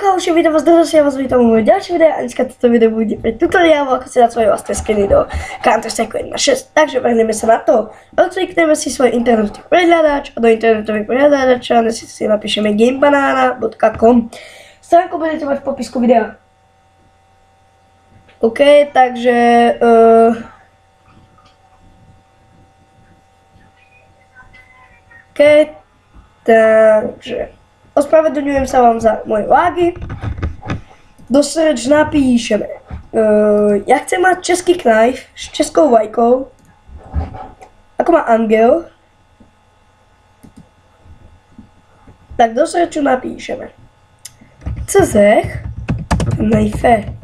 Ďalšie video vás ja vás vítam u môjho ďalšie videa a dneska toto video bude pre tutoriál, ako si dať svoje vlastné skiny do Counter-Strike 1.6. Takže vrhneme sa na to. Odklikneme si svoj internetový prehľadač a do internetového prehľadača si napíšeme gamebanana.com. Stránku budete mať v popisku videa. OK, takže ospravedlňujem sa vám za moje lágy. Do search napíšeme. Ja chcem mať český knife s českou vlajkou. Ako má Angel. Tak do searchu napíšeme. CZ knife.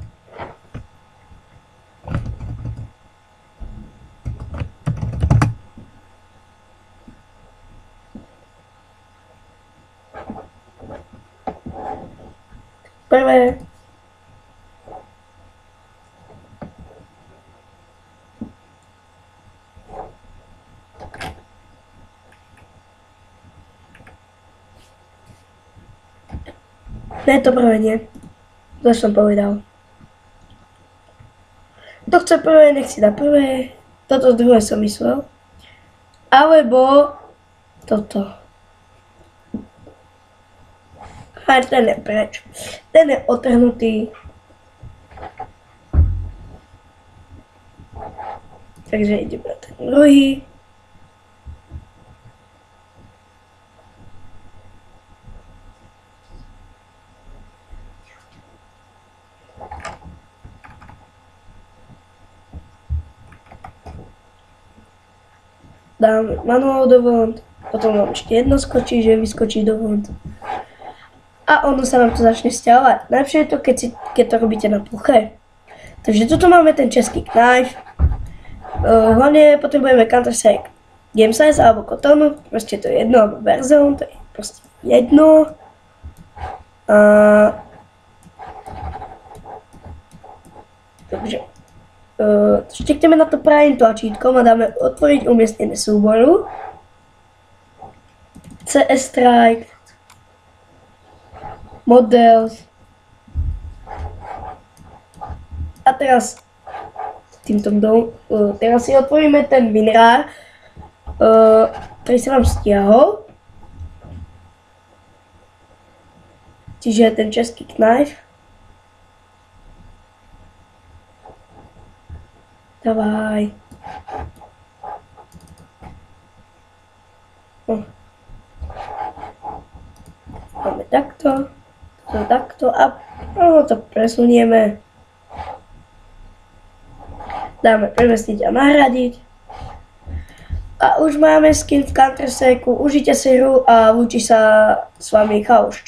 Prvé. Ne, to prvé nie. To som povedal. To chce prvé, nech si dá prvé. Toto druhé som myslel. Alebo toto. A ten je preč. Ten je otrhnutý. Takže ideme na ten druhý. Dáme manuál do vod. Potom vám ešte jedno skočí, že vyskočí do vod. A ono sa nám to začne stiahovať. Najlepšie je to, keď to robíte na ploche. Takže tuto máme ten český knife. Hlavne potrebujeme Counter-Strike Game Size alebo Kotonu. Proste to je jedno, alebo Warzone, to je proste jedno. Takže štikneme na to pravým tlačítkom a dáme otvoriť umiestnenie súboru. CS Strike. Models. A teraz teraz si otvoríme ten WinRAR, ktorý sa nám stiahol. Čiže ten český knife. Dávaj. Máme takto. Takto a to presunieme. Dáme premestiť a nahradiť. A už máme skin v Counter-Strike. Užite si hru a lúči sa s vami Chaos.